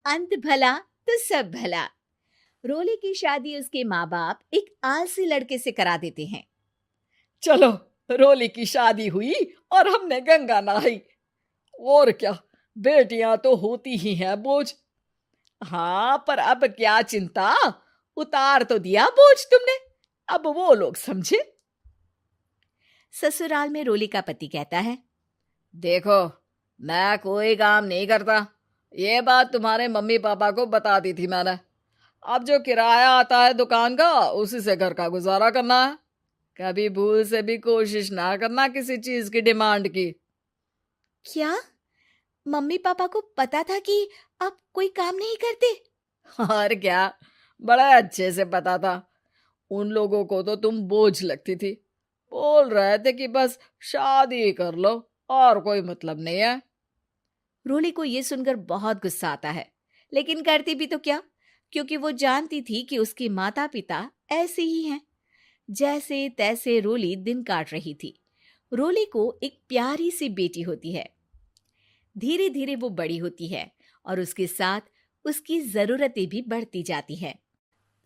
अंत भला तो सब भला। रोली की शादी उसके माँ बाप एक आलसी लड़के से करा देते हैं। चलो, रोली की शादी हुई और हमने गंगा नहाई। और क्या, बेटियां तो होती ही हैं बोझ। हाँ, पर अब क्या चिंता, उतार तो दिया बोझ तुमने, अब वो लोग समझे। ससुराल में रोली का पति कहता है, देखो, मैं कोई काम नहीं करता, ये बात तुम्हारे मम्मी पापा को बता दी थी मैंने। अब जो किराया आता है दुकान का, उसी से घर का गुजारा करना है। कभी भूल से भी कोशिश ना करना किसी चीज की डिमांड की। क्या मम्मी पापा को पता था कि आप कोई काम नहीं करते? और क्या, बड़ा अच्छे से पता था। उन लोगों को तो तुम बोझ लगती थी, बोल रहे थे कि बस शादी कर लो और कोई मतलब नहीं है। रोली को यह सुनकर बहुत गुस्सा आता है, लेकिन करती भी तो क्या, क्योंकि वो जानती थी कि उसके माता पिता ऐसे ही हैं। जैसे तैसे रोली दिन काट रही थी। रोली को एक प्यारी सी बेटी होती है। धीरे धीरे वो बड़ी होती है और उसके साथ उसकी जरूरतें भी बढ़ती जाती है।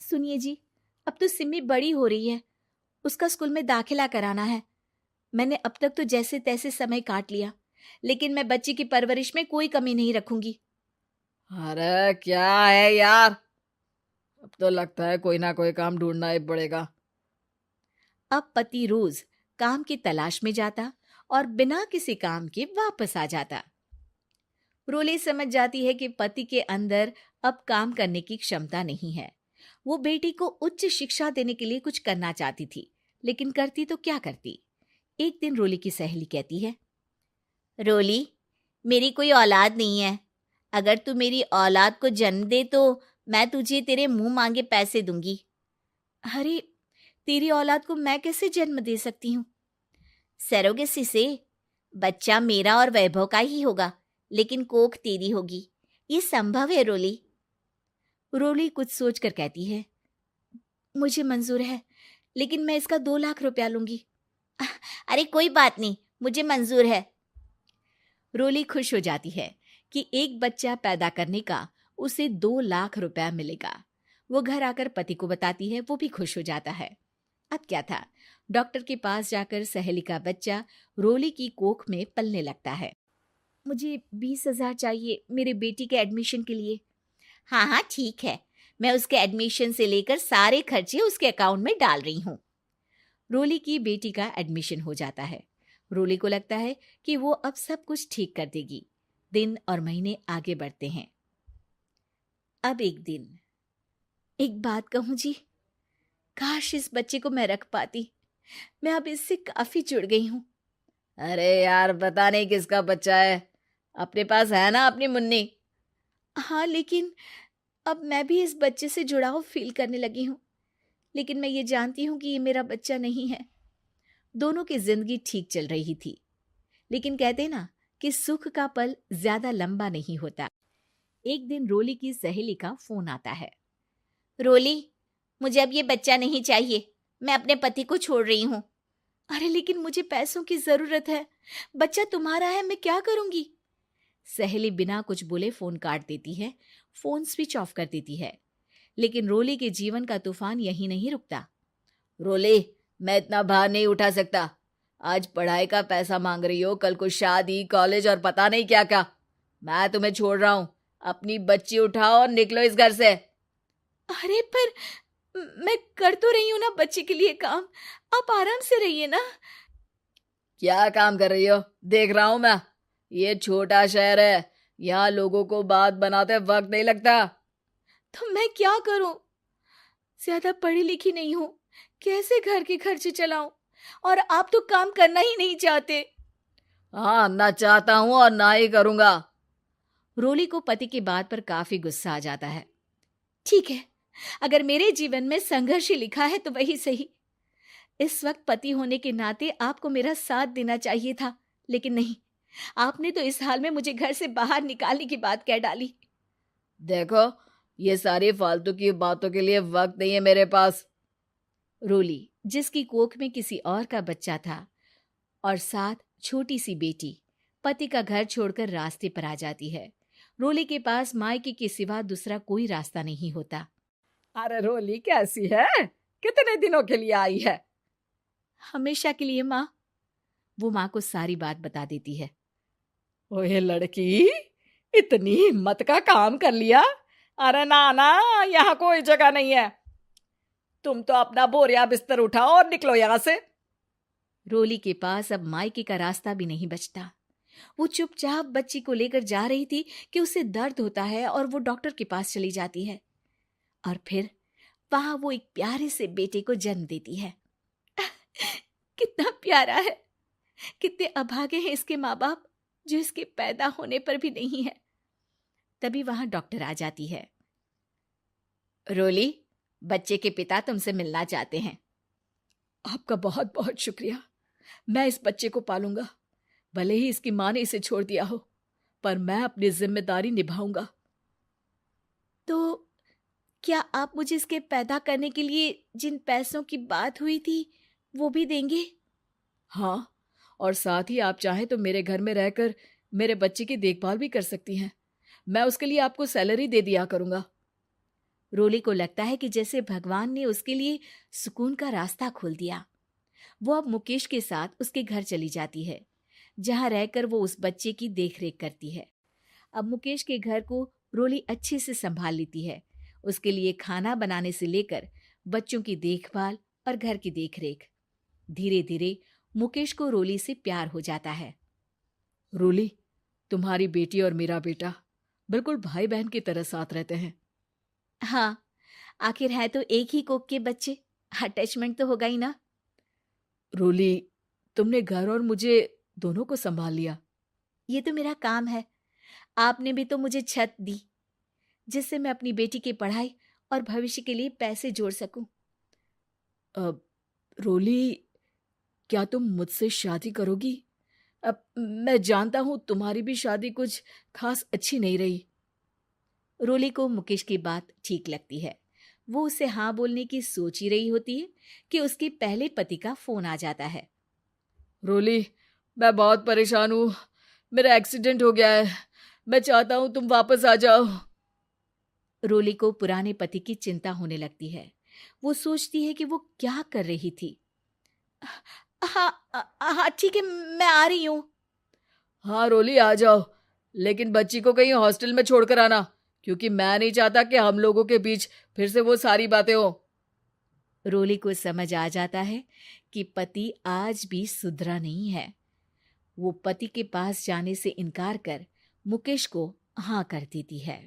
सुनिए जी, अब तो सिमी बड़ी हो रही है, उसका स्कूल में दाखिला कराना है। मैंने अब तक तो जैसे तैसे समय काट लिया, लेकिन मैं बच्ची की परवरिश में कोई कमी नहीं रखूंगी। अरे क्या है यार, अब तो लगता है कोई ना कोई काम ढूंढना ही पड़ेगा। अब पति रोज काम की तलाश में जाता और बिना किसी काम के वापस आ जाता। रोली समझ जाती है कि पति के अंदर अब काम करने की क्षमता नहीं है। वो बेटी को उच्च शिक्षा देने के लिए कुछ करना चाहती थी, लेकिन करती तो क्या करती। एक दिन रोली की सहेली कहती है, रोली, मेरी कोई औलाद नहीं है। अगर तू मेरी औलाद को जन्म दे तो मैं तुझे तेरे मुंह मांगे पैसे दूंगी। अरे, तेरी औलाद को मैं कैसे जन्म दे सकती हूँ? सरोगेसी से। बच्चा मेरा और वैभव का ही होगा, लेकिन कोख तेरी होगी। ये संभव है रोली। रोली कुछ सोचकर कहती है, मुझे मंजूर है, लेकिन मैं इसका 2 लाख रुपया लूंगी। अरे कोई बात नहीं, मुझे मंजूर है। रोली खुश हो जाती है कि एक बच्चा पैदा करने का उसे 2 लाख रुपया मिलेगा। वो घर आकर पति को बताती है, वो भी खुश हो जाता है। अब क्या था, डॉक्टर के पास जाकर सहेली का बच्चा रोली की कोख में पलने लगता है। मुझे 20,000 चाहिए मेरे बेटी के एडमिशन के लिए। हाँ हाँ ठीक है, मैं उसके एडमिशन से लेकर सारे खर्चे उसके अकाउंट में डाल रही हूँ। रोली की बेटी का एडमिशन हो जाता है। रोली को लगता है कि वो अब सब कुछ ठीक कर देगी। दिन और महीने आगे बढ़ते हैं। अब एक दिन, एक बात कहूँ जी, काश इस बच्चे को मैं रख पाती। मैं अब इससे काफी जुड़ गई हूँ। अरे यार, पता नहीं किसका बच्चा है, अपने पास है ना अपनी मुन्नी। हाँ, लेकिन अब मैं भी इस बच्चे से जुड़ाव फील करने लगी हूँ। लेकिन मैं ये जानती हूँ कि ये मेरा बच्चा नहीं है। दोनों की जिंदगी ठीक चल रही थी, लेकिन कहते ना कि सुख का पल ज्यादा लंबा नहीं होता। एक दिन रोली की सहेली का फोन आता है। रोली, मुझे अब ये बच्चा नहीं चाहिए, मैं अपने पति को छोड़ रही हूँ। अरे लेकिन मुझे पैसों की जरूरत है, बच्चा तुम्हारा है, मैं क्या करूंगी? सहेली बिना कुछ बोले फोन काट देती है, फोन स्विच ऑफ कर देती है। लेकिन रोली के जीवन का तूफान यहीं नहीं रुकता। रोली, मैं इतना भार नहीं उठा सकता। आज पढ़ाई का पैसा मांग रही हो, कल को शादी, कॉलेज और पता नहीं क्या क्या। मैं तुम्हें छोड़ रहा हूँ, अपनी बच्ची उठाओ और निकलो इस घर से। अरे पर मैं कर तो रही हूं ना बच्चे के लिए काम, आप आराम से रहिए ना। क्या काम कर रही हो, देख रहा हूं मैं। ये छोटा शहर है, यहाँ लोगों को बात बनाते वक्त नहीं लगता। तो मैं क्या करूं? ज्यादा पढ़ी लिखी नहीं हूं, कैसे घर के खर्चे चलाऊं? और आप तो काम करना ही नहीं चाहते। हाँ, ना चाहता हूं और ना ही करूंगा। रोली को पति की बात पर काफी गुस्सा आ जाता है। ठीक है, अगर मेरे जीवन में संघर्ष ही लिखा है तो वही सही। इस वक्त पति होने के नाते आपको मेरा साथ देना चाहिए था, लेकिन नहीं, आपने तो इस हाल में मुझे घर से बाहर निकालने की बात कह डाली। देखो, ये सारी फालतू की बातों के लिए वक्त नहीं है मेरे पास। रोली, जिसकी कोख में किसी और का बच्चा था और साथ छोटी सी बेटी, पति का घर छोड़कर रास्ते पर आ जाती है। रोली के पास मायके के सिवा दूसरा कोई रास्ता नहीं होता। अरे रोली कैसी है? कितने दिनों के लिए आई है? हमेशा के लिए माँ। वो माँ को सारी बात बता देती है। ओए लड़की, इतनी हिम्मत का काम कर लिया। अरे ना ना, यहाँ कोई जगह नहीं है। तुम तो अपना बोरिया बिस्तर उठाओ और निकलो यहाँ से। रोली के पास अब मायके का रास्ता भी नहीं बचता। वो चुपचाप बच्ची को लेकर जा रही थी कि उसे दर्द होता है और वो डॉक्टर के पास चली जाती है। और फिर वहां वो एक प्यारे से बेटे को जन्म देती है। कितना प्यारा है, कितने अभागे हैं इसके माँ बाप जो इसके पैदा होने पर भी नहीं है। तभी वहां डॉक्टर आ जाती है। रोली, बच्चे के पिता तुमसे मिलना चाहते हैं। आपका बहुत बहुत शुक्रिया। मैं इस बच्चे को पालूंगा, भले ही इसकी माँ ने इसे छोड़ दिया हो, पर मैं अपनी जिम्मेदारी निभाऊंगा। तो क्या आप मुझे इसके पैदा करने के लिए जिन पैसों की बात हुई थी वो भी देंगे? हाँ, और साथ ही आप चाहें तो मेरे घर में रहकर मेरे बच्चे की देखभाल भी कर सकती हैं। मैं उसके लिए आपको सैलरी दे दिया करूंगा। रोली को लगता है कि जैसे भगवान ने उसके लिए सुकून का रास्ता खोल दिया। वो अब मुकेश के साथ उसके घर चली जाती है, जहां रहकर वो उस बच्चे की देखरेख करती है। अब मुकेश के घर को रोली अच्छे से संभाल लेती है। उसके लिए खाना बनाने से लेकर बच्चों की देखभाल और घर की देखरेख। धीरे धीरे मुकेश को रोली से प्यार हो जाता है। रोली, तुम्हारी बेटी और मेरा बेटा बिल्कुल भाई बहन की तरह साथ रहते हैं। हाँ, आखिर है तो एक ही कोख के बच्चे, अटैचमेंट तो होगा ही ना। रोली, तुमने घर और मुझे दोनों को संभाल लिया। ये तो मेरा काम है। आपने भी तो मुझे छत दी जिससे मैं अपनी बेटी की पढ़ाई और भविष्य के लिए पैसे जोड़ सकूं। अब रोली, क्या तुम मुझसे शादी करोगी? अब मैं जानता हूं तुम्हारी भी शादी कुछ खास अच्छी नहीं रही। रोली को मुकेश की बात ठीक लगती है। वो उसे हाँ बोलने की सोच ही रही होती है कि उसके पहले पति का फोन आ जाता है। रोली, मैं बहुत परेशान हूँ। मेरा एक्सीडेंट हो गया है। मैं चाहता हूँ तुम वापस आ जाओ। रोली को पुराने पति की चिंता होने लगती है। वो सोचती है कि वो क्या कर रही थी। हाँ हाँ ठीक है, मैं आ रही हूँ। हाँ रोली, आ जाओ, लेकिन बच्ची को कहीं हॉस्टल में छोड़कर आना, क्योंकि मैं नहीं चाहता कि हम लोगों के बीच फिर से वो सारी बातें हो। रोली को समझ आ जाता है कि पति आज भी सुधरा नहीं है। वो पति के पास जाने से इनकार कर मुकेश को हाँ कर देती है।